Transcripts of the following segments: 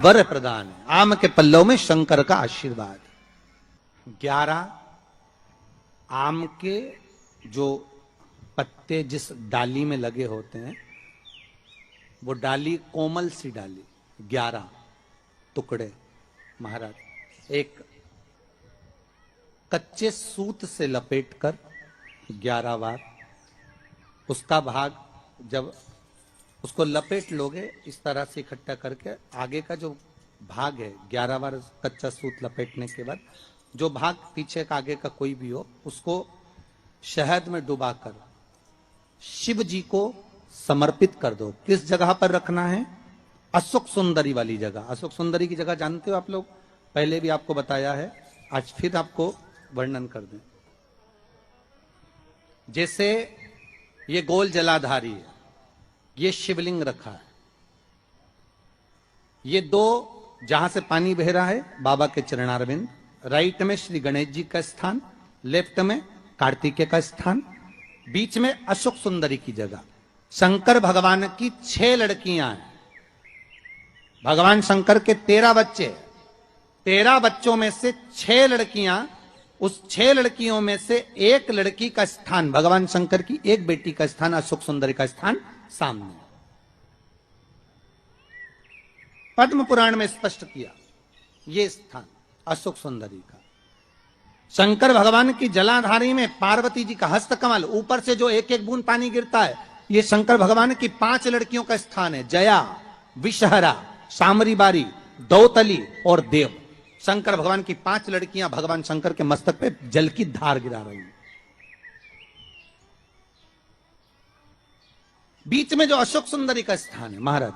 वर प्रदान है। आम के पल्लव में शंकर का आशीर्वाद। 11 आम के जो पत्ते जिस डाली में लगे होते हैं, वो डाली कोमल सी डाली, 11 टुकड़े महाराज एक कच्चे सूत से लपेटकर 11 बार उसका भाग, जब उसको लपेट लोगे इस तरह से इकट्ठा करके, आगे का जो भाग है 11 बार कच्चा सूत लपेटने के बाद जो भाग पीछे का आगे का कोई भी हो, उसको शहद में डुबाकर शिव जी को समर्पित कर दो। किस जगह पर रखना है? अशोक सुंदरी वाली जगह। अशोक सुंदरी की जगह जानते हो आप लोग, पहले भी आपको बताया है, आज फिर आपको वर्णन कर दें। जैसे ये गोल जलाधारी है, ये शिवलिंग रखा है, ये 2 जहां से पानी बह रहा है बाबा के चरणारविंद, राइट में श्री गणेश जी का स्थान, लेफ्ट में कार्तिकेय का स्थान, बीच में अशोक सुंदरी की जगह। शंकर भगवान की 6 लड़कियां हैं। भगवान शंकर के 13 बच्चे, 13 बच्चों में से 6 लड़कियां, उस 6 लड़कियों में से एक लड़की का स्थान, भगवान शंकर की एक बेटी का स्थान, अशोक सुंदरी का स्थान सामने। पद्म पुराण में स्पष्ट किया ये स्थान अशोक सुंदरी का। शंकर भगवान की जलाधारी में पार्वती जी का हस्तकमल, ऊपर से जो एक एक बूंद पानी गिरता है, ये शंकर भगवान की 5 लड़कियों का स्थान है। जया, विषहरा, सामरीबारी, दौतली और देव। शंकर भगवान की 5 लड़कियां भगवान शंकर के मस्तक पे जल की धार गिरा रही हैं। बीच में जो अशोक सुंदरी का स्थान है महाराज,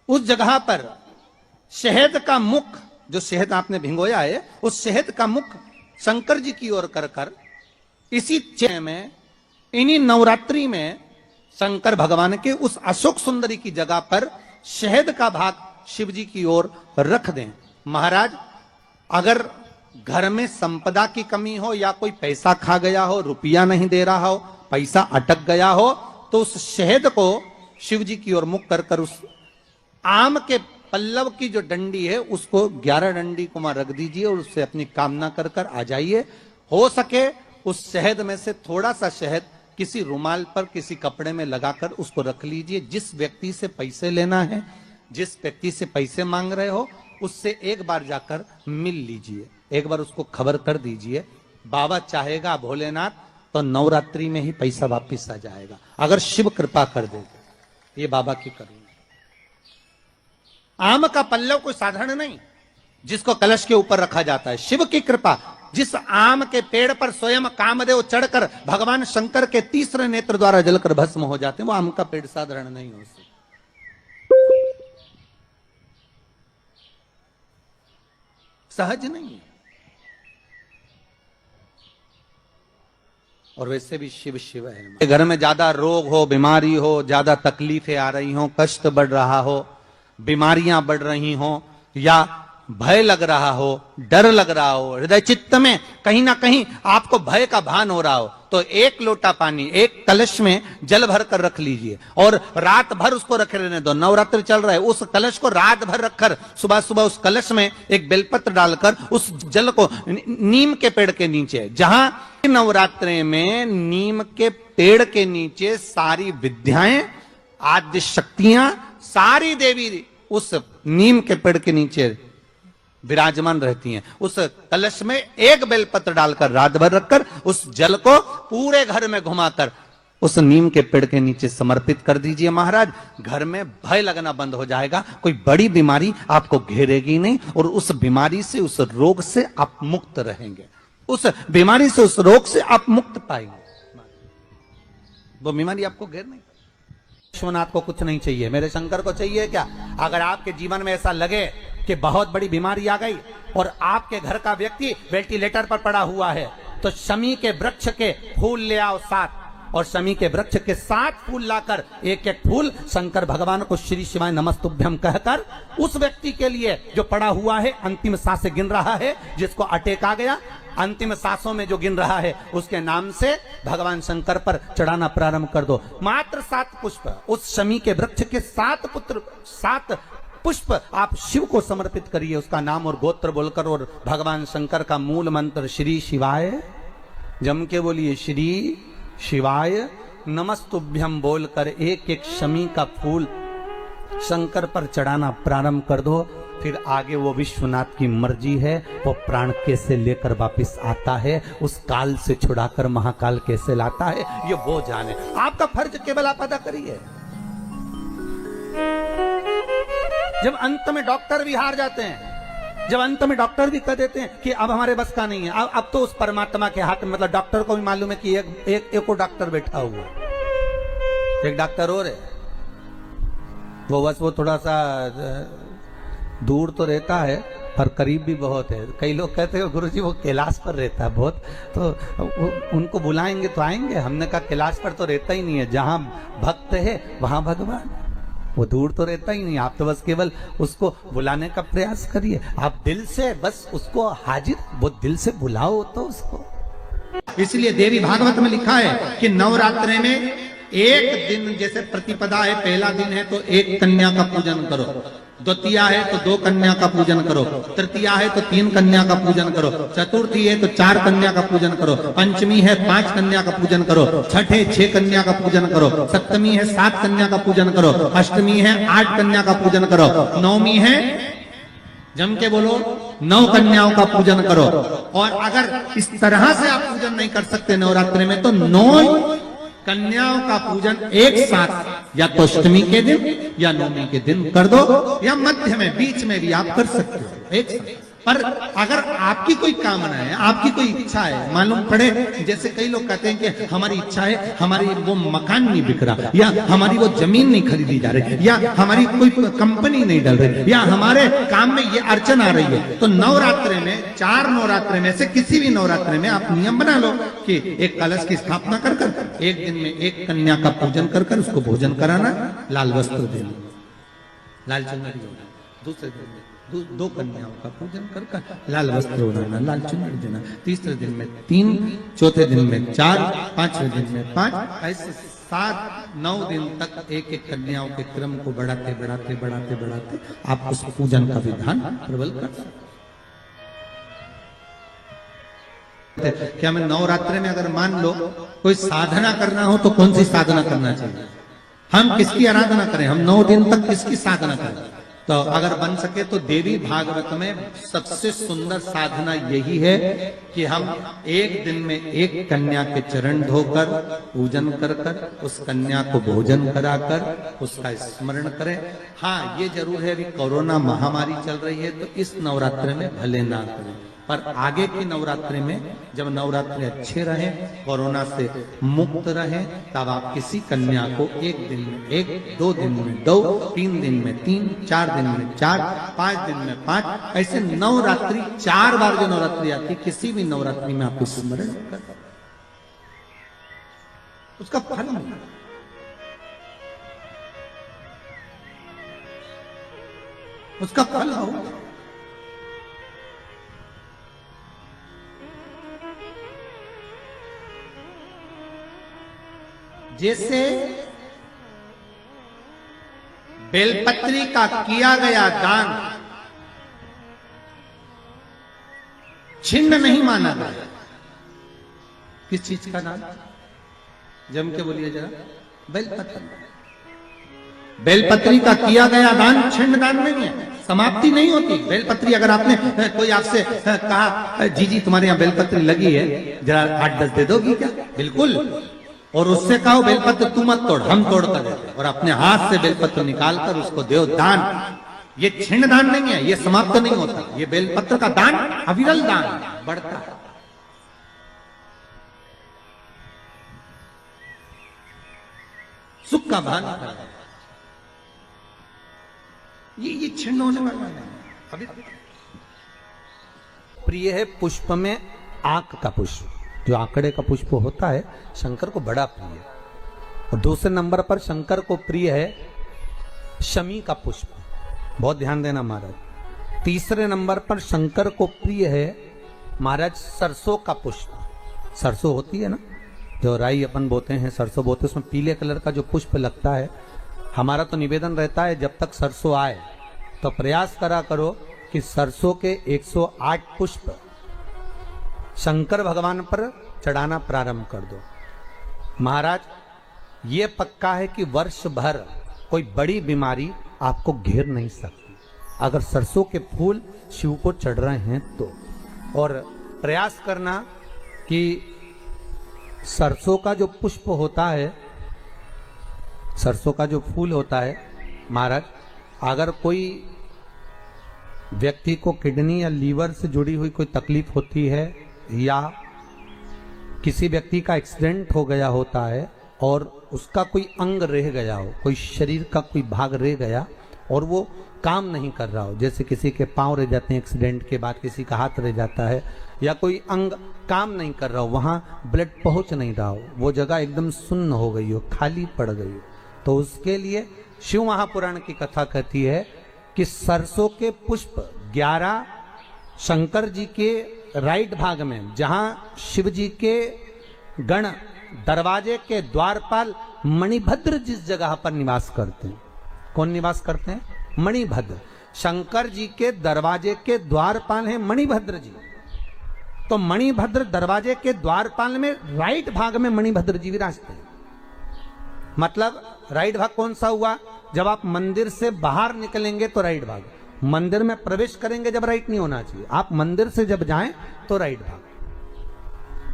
उस जगह पर शहद का मुख, जो शहद आपने भिंगोया है, उस शहद का मुख शंकर जी की ओर कर कर इसी चेहरे में, इन्हीं नवरात्रि में शंकर भगवान के उस अशोक सुंदरी की जगह पर शहद का भाग शिव जी की ओर रख दें। महाराज अगर घर में संपदा की कमी हो या कोई पैसा खा गया हो, रुपया नहीं दे रहा हो, पैसा अटक गया हो, तो उस शहद को शिव जी की ओर मुख कर कर उस आम के पल्लव की जो डंडी है उसको 11 डंडी को वहां रख दीजिए और उससे अपनी कामना कर कर आ जाइए। हो सके उस शहद में से थोड़ा सा शहद किसी रुमाल पर, किसी कपड़े में लगाकर उसको रख लीजिए। जिस व्यक्ति से पैसे लेना है, जिस व्यक्ति से पैसे मांग रहे हो, उससे एक बार जाकर मिल लीजिए, एक बार उसको खबर कर दीजिए। बाबा चाहेगा भोलेनाथ तो नवरात्रि में ही पैसा वापिस आ जाएगा, अगर शिव कृपा कर दे। ये बाबा की करुणा। आम का पल्लव कोई साधारण नहीं जिसको कलश के ऊपर रखा जाता है, शिव की कृपा। जिस आम के पेड़ पर स्वयं कामदेव चढ़कर भगवान शंकर के तीसरे नेत्र द्वारा जलकर भस्म हो जाते हैं, वो आम का पेड़ साधारण नहीं हो सकता, सहज नहीं है। और वैसे भी शिव शिव है। घर में ज्यादा रोग हो, बीमारी हो, ज्यादा तकलीफें आ रही हो, कष्ट बढ़ रहा हो, बीमारियां बढ़ रही हो, या भय लग रहा हो, डर लग रहा हो, हृदय चित्त में कहीं ना कहीं आपको भय का भान हो रहा हो, तो 1 लोटा पानी, 1 कलश में जल भर कर रख लीजिए और रात भर उसको रखे रहने दो। नवरात्र चल रहा है, उस कलश को रात भर रखकर सुबह सुबह उस कलश में एक बेलपत्र डालकर उस जल को नीम के पेड़ के नीचे, जहां नवरात्रि में नीम के पेड़ के नीचे सारी विद्याएं, आद्य शक्तियां, सारी देवी उस नीम के पेड़ के नीचे विराजमान रहती हैं। उस कलश में 1 बेलपत्र डालकर रात भर रखकर उस जल को पूरे घर में घुमाकर उस नीम के पेड़ के नीचे समर्पित कर दीजिए। महाराज घर में भय लगना बंद हो जाएगा, कोई बड़ी बीमारी आपको घेरेगी नहीं और उस बीमारी से, उस रोग से आप मुक्त रहेंगे, उस बीमारी से, उस रोग से आप मुक्त पाएंगे। वो बीमारी आपको घेर नहीं। विश्वनाथ को कुछ नहीं चाहिए, मेरे शंकर को चाहिए क्या? अगर आपके जीवन में ऐसा लगे कि बहुत बड़ी बीमारी आ गई और आपके घर का व्यक्ति वेंटिलेटर पर पड़ा हुआ है, तो शमी के वृक्ष के फूल ले आओ 7, और शमी के वृक्ष के 7 फूल लाकर 1-1 फूल शंकर भगवान को श्री शिवाय नमस्तुभ्यम कहकर उस व्यक्ति के लिए जो पड़ा हुआ है, अंतिम सांसें गिन रहा है, जिसको अटैक आ गया, अंतिम सांसों में जो गिन रहा है, उसके नाम से भगवान शंकर पर चढ़ाना प्रारंभ कर दो। मात्र 7 पुष्प, उस शमी के वृक्ष के 7 पुष्प आप शिव को समर्पित करिए, उसका नाम और गोत्र बोलकर, और भगवान शंकर का मूल मंत्र श्री शिवाय, जम के बोलिए श्री शिवाय नमस्तुभ्यम बोलकर एक एक शमी का फूल शंकर पर चढ़ाना प्रारंभ कर दो। फिर आगे वो विश्वनाथ की मर्जी है, वो प्राण कैसे लेकर वापस आता है, उस काल से छुड़ाकर महाकाल कैसे लाता है, ये वो जाने। आपका फर्ज केवल आप अदा करिए। जब अंत में डॉक्टर भी हार जाते हैं, जब अंत में डॉक्टर भी कह देते हैं कि अब हमारे बस का नहीं है, अब तो उस परमात्मा के हाथ में, मतलब डॉक्टर को भी मालूम है कि एक डॉक्टर बैठा हुआ, एक डॉक्टर और है, वो बस वो थोड़ा सा दूर तो रहता है पर करीब भी बहुत है। कई लोग कहते हैं गुरुजी वो कैलाश पर रहता है बहुत, तो उनको बुलाएंगे तो आएंगे। हमने कहा कैलाश पर तो रहता ही नहीं है, जहां भक्त है वहां भगवान, वो दूर तो रहता ही नहीं। आप तो बस केवल उसको बुलाने का प्रयास करिए, आप दिल से बस उसको हाजिर, वो दिल से बुलाओ तो उसको। इसलिए देवी भागवत में लिखा है कि नवरात्रि में एक दिन, जैसे प्रतिपदा है, पहला दिन है तो एक कन्या का पूजन करो, द्वितीया है तो 2 कन्या का पूजन करो, तृतीया है तो 3 कन्या का पूजन करो, चतुर्थी है तो 4 कन्या का पूजन करो, पंचमी है 5 कन्या का पूजन करो, छठ है 6 कन्या का पूजन करो, सप्तमी है 7 कन्या का पूजन करो, अष्टमी है 8 कन्या का पूजन करो, नवमी है, जम के बोलो, 9 कन्याओं का पूजन करो। और अगर इस तरह से आप पूजन नहीं कर सकते नवरात्रि में, तो 9 कन्याओं का पूजन एक साथ, या तो अष्टमी के दिन या नवमी के दिन कर दो, या मध्य में बीच में भी आप कर सकते हो एक साथ। पर अगर आपकी कोई कामना है, आपकी कोई इच्छा है, मालूम पड़े, जैसे कई लोग कहते हैं कि हमारी इच्छा है, हमारी वो मकान नहीं बिक रहा, या हमारी वो जमीन नहीं खरीदी जा रही, या हमारी कोई कंपनी नहीं डल रही, या हमारे काम में ये अड़चन आ रही है, तो नवरात्रि में, 4 नवरात्रि में से किसी भी नवरात्रि में आप नियम बना लो कि एक कलश की स्थापना कर कर एक दिन में एक कन्या का पूजन कर कर उसको भोजन कराना, लाल वस्त्र देना, लाल चुनरी देना, दूसरे दिन में 2 कन्याओं का पूजन कर कर लाल वस्त्र ओढ़ाना, लाल चुनरी देना, तीसरे दिन में 3, चौथे दिन में 4, 5वें दिन में 5, ऐसे 7-9 दिन तक एक एक कन्याओं के क्रम को बढ़ाते बढ़ाते बढ़ाते बढ़ाते आप उस पूजन का विधान प्रबल कर सकते। क्या मैं नवरात्रि में अगर मान लो कोई साधना करना हो तो कौन सी साधना करना चाहिए? हम किसकी आराधना करें? हम 9 दिन तक किसकी साधना करें? तो अगर बन सके तो देवी भागवत में सबसे सुंदर साधना यही है कि हम एक दिन में एक कन्या के चरण धोकर पूजन कर कर उस कन्या को भोजन कराकर उसका स्मरण करें। हाँ, ये जरूर है, अभी कोरोना महामारी चल रही है तो इस नवरात्रि में भले ना करें, पर आगे की नवरात्रि में जब नवरात्रि अच्छे रहे, कोरोना से मुक्त रहे, तब आप किसी कन्या को एक दिन में 1, 2 दिन में 2, 3 दिन में 3, 4 दिन में 4, 5 दिन में 5, ऐसे नवरात्रि 4 बार जो नवरात्रि आती, किसी भी नवरात्रि में आप स्मरण कर उसका फल मिला। उसका फल होगा। जैसे बेलपत्री का किया गया दान छिन्न नहीं माना गया। किस चीज का दान? जम के बोलिए जरा। बेलपत्री। बेलपत्री का किया गया दान छिन्न दान नहीं है, समाप्ति नहीं होती। बेलपत्री अगर आपने कोई आपसे कहा जी जी तुम्हारे यहाँ बेलपत्री लगी है, जरा 8-10 दे दोगी क्या? बिल्कुल। और उससे कहो बेलपत्र तू मत तोड़, हम तोड़ कर देते, और अपने हाथ से बेलपत्र निकालकर उसको दो दान। ये छिन्न दान नहीं है, ये समाप्त नहीं होता। ये बेलपत्र का दान अविरल दान बढ़ता है। सुख का भान ये छिन्न होने वाला नहीं। अभी प्रिय है पुष्प में आंख का पुष्प, जो आंकड़े का पुष्प होता है शंकर को बड़ा प्रिय है। और दूसरे नंबर पर शंकर को प्रिय है शमी का पुष्प, बहुत ध्यान देना महाराज। तीसरे नंबर पर शंकर को प्रिय है महाराज सरसों का पुष्प। सरसों होती है ना, जो राई अपन बोते हैं, सरसों बोते हैं, उसमें पीले कलर का जो पुष्प लगता है। हमारा तो निवेदन रहता है जब तक सरसों आए तो प्रयास करा करो कि सरसों के 108 पुष्प शंकर भगवान पर चढ़ाना प्रारंभ कर दो। महाराज, ये पक्का है कि वर्ष भर कोई बड़ी बीमारी आपको घेर नहीं सकती अगर सरसों के फूल शिव को चढ़ रहे हैं तो। और प्रयास करना कि सरसों का जो पुष्प होता है, सरसों का जो फूल होता है महाराज, अगर कोई व्यक्ति को किडनी या लीवर से जुड़ी हुई कोई तकलीफ होती है या किसी व्यक्ति का एक्सीडेंट हो गया होता है और उसका कोई अंग रह गया हो, कोई शरीर का कोई भाग रह गया और वो काम नहीं कर रहा हो, जैसे किसी के पांव रह जाते हैं एक्सीडेंट के बाद, किसी का हाथ रह जाता है या कोई अंग काम नहीं कर रहा हो, वहां ब्लड पहुंच नहीं रहा हो, वो जगह एकदम सुन्न हो गई हो, खाली पड़ गई हो, तो उसके लिए शिव महापुराण की कथा कहती है कि सरसों के पुष्प 11 शंकर जी के राइट भाग में, जहां शिव जी के गण दरवाजे के द्वारपाल मणिभद्र जिस जगह पर निवास करते हैं, कौन निवास करते हैं? मणिभद्र। शंकर जी के दरवाजे के द्वारपाल हैं मणिभद्र जी। तो मणिभद्र दरवाजे के द्वारपाल में राइट भाग में मणिभद्र जी विराजते हैं। मतलब राइट भाग कौन सा हुआ? जब आप मंदिर से बाहर निकलेंगे तो राइट भाग, मंदिर में प्रवेश करेंगे जब राइट नहीं होना चाहिए, आप मंदिर से जब जाएं तो राइट भाग।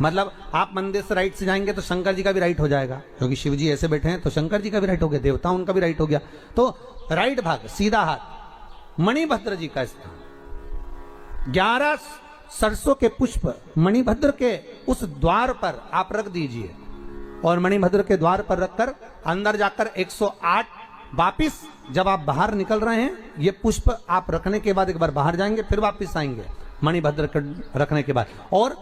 मतलब आप मंदिर से राइट से जाएंगे तो शंकर जी का भी राइट हो जाएगा, क्योंकि शिव जी ऐसे बैठे हैं तो शंकर जी का भी राइट हो गया, देवता उनका भी राइट हो गया, तो राइट भाग सीधा हाथ मणिभद्र जी का स्थान। 11 सरसों के पुष्प मणिभद्र के उस द्वार पर आप रख दीजिए और मणिभद्र के द्वार पर रखकर अंदर जाकर 108 वापिस जब आप बाहर निकल रहे हैं, ये पुष्प आप रखने के बाद एक बार बाहर जाएंगे, फिर वापिस आएंगे मणिभद्र रखने के बाद, और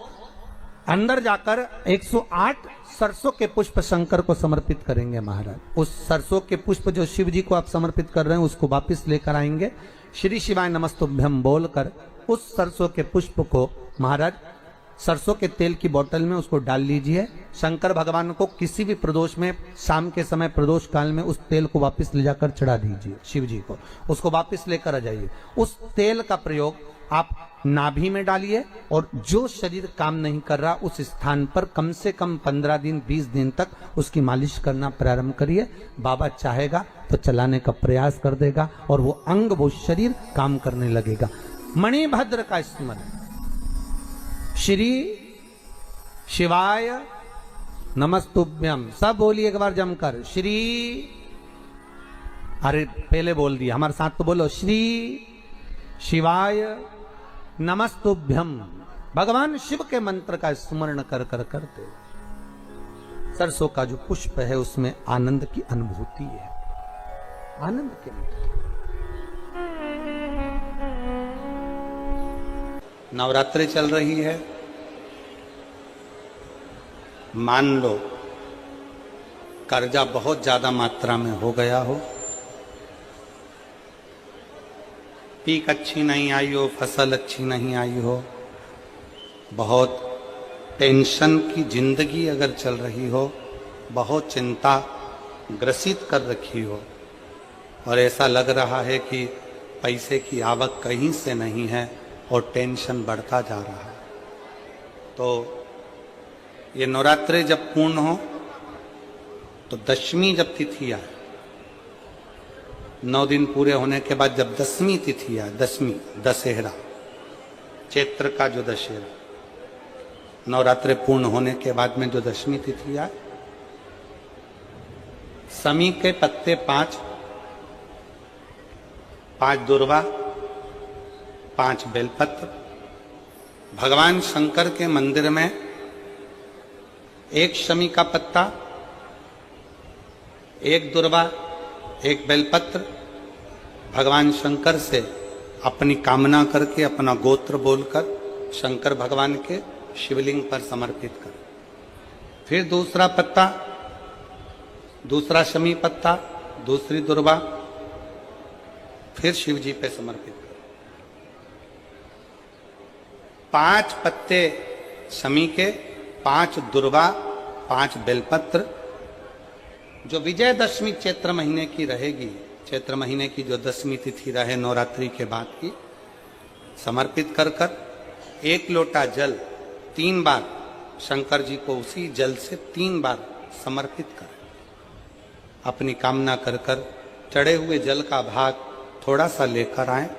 अंदर जाकर 108 सरसों के पुष्प शंकर को समर्पित करेंगे महाराज। उस सरसों के पुष्प जो शिव जी को आप समर्पित कर रहे हैं उसको वापिस लेकर आएंगे, श्री शिवाय नमस्तुभ्यम बोलकर उस सरसों के पुष्प को महाराज सरसों के तेल की बोतल में उसको डाल लीजिए। शंकर भगवान को किसी भी प्रदोष में, शाम के समय प्रदोष काल में उस तेल को वापस ले जाकर चढ़ा दीजिए शिव जी को, उसको वापस लेकर आ जाइए। उस तेल का प्रयोग आप नाभि में डालिए और जो शरीर काम नहीं कर रहा उस स्थान पर कम से कम 15 दिन 20 दिन तक उसकी मालिश करना प्रारंभ करिए। बाबा चाहेगा तो चलाने का प्रयास कर देगा और वो अंग, वो शरीर काम करने लगेगा। मणिभद्र का स्मरण, श्री शिवाय नमस्तुभ्यम, सब बोलिए एक बार जमकर, श्री, अरे पहले बोल दिया, हमारे साथ तो बोलो, श्री शिवाय नमस्तुभ्यम। भगवान शिव के मंत्र का स्मरण कर कर करते सरसों का जो पुष्प है उसमें आनंद की अनुभूति है, आनंद की अनुभूति। नवरात्रि चल रही है, मान लो कर्जा बहुत ज्यादा मात्रा में हो गया हो, पीक अच्छी नहीं आई हो, फसल अच्छी नहीं आई हो, बहुत टेंशन की जिंदगी अगर चल रही हो, बहुत चिंता ग्रसित कर रखी हो और ऐसा लग रहा है कि पैसे की आवक कहीं से नहीं है और टेंशन बढ़ता जा रहा है, तो ये नवरात्रि जब पूर्ण हो तो दशमी जब तिथि आए, 9 दिन पूरे होने के बाद जब 10वीं तिथि आए, 10वीं दशहरा, चैत्र का जो दशहरा, नवरात्रि पूर्ण होने के बाद में जो 10वीं तिथि आए, समी के पत्ते 5 दुर्वा, 5 बेलपत्र, भगवान शंकर के मंदिर में 1 शमी का पत्ता, 1 दुर्वा, 1 बेलपत्र, भगवान शंकर से अपनी कामना करके, अपना गोत्र बोलकर शंकर भगवान के शिवलिंग पर समर्पित कर। फिर दूसरा पत्ता, दूसरा शमी पत्ता, दूसरी दुर्वा, फिर शिव जी पे समर्पित कर। 5 पत्ते शमी के, 5 दुर्वा, 5 बेलपत्र, जो विजयदशमी चैत्र महीने की रहेगी, चैत्र महीने की जो 10वीं तिथि रहे नवरात्रि के बाद की, समर्पित कर कर 1 लोटा जल 3 बार शंकर जी को उसी जल से 3 बार समर्पित करें। अपनी कामना कर कर चढ़े हुए जल का भाग थोड़ा सा लेकर आए,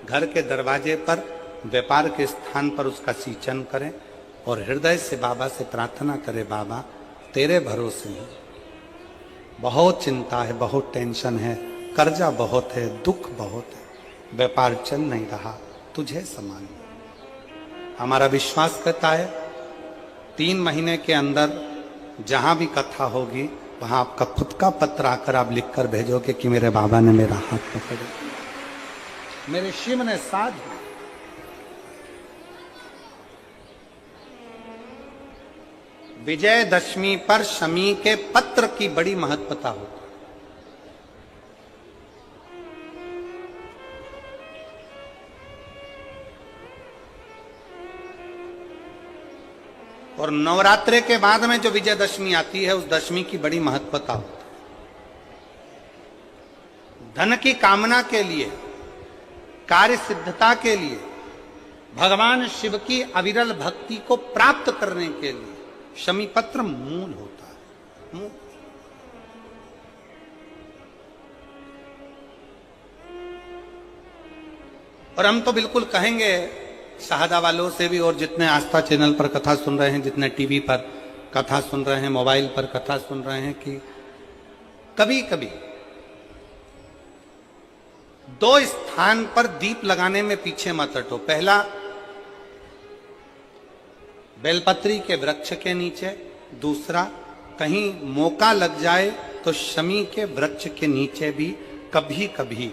घर के दरवाजे पर व्यापार के स्थान पर उसका सिंचन करें और हृदय से बाबा से प्रार्थना करें, बाबा तेरे भरोसे हैं, बहुत चिंता है, बहुत टेंशन है, कर्जा बहुत है, दुख बहुत है, व्यापार चल नहीं रहा, तुझे समान। हमारा विश्वास करता है 3 महीने के अंदर जहां भी कथा होगी वहां आपका खुद का पत्र आकर आप लिखकर भेजोगे कि मेरे बाबा ने मेरा हाथ पकड़ा, मेरे शिव ने साथ दिया। विजयदशमी पर शमी के पत्र की बड़ी महत्वता होती है। और नवरात्रे के बाद में जो विजयदशमी आती है उस दशमी की बड़ी महत्वता होती है। धन की कामना के लिए, कार्य सिद्धता के लिए, भगवान शिव की अविरल भक्ति को प्राप्त करने के लिए शमी पत्र मूल होता है। मूल। और हम तो बिल्कुल कहेंगे शहादा वालों से भी, और जितने आस्था चैनल पर कथा सुन रहे हैं, जितने टीवी पर कथा सुन रहे हैं, मोबाइल पर कथा सुन रहे हैं, कि कभी कभी 2 स्थान पर दीप लगाने में पीछे मत हटो। पहला, बेलपत्री के वृक्ष के नीचे। दूसरा, कहीं मौका लग जाए तो शमी के वृक्ष के नीचे भी कभी कभी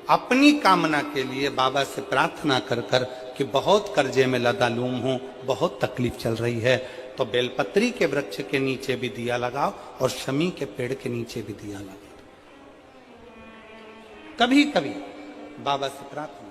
अपनी कामना के लिए बाबा से प्रार्थना कर कर कि बहुत कर्जे में लदालूम हूं, बहुत तकलीफ चल रही है, तो बेलपत्री के वृक्ष के नीचे भी दिया लगाओ और शमी के पेड़ के नीचे भी दिया लगाओ। कभी कभी बाबा से प्रार्थना।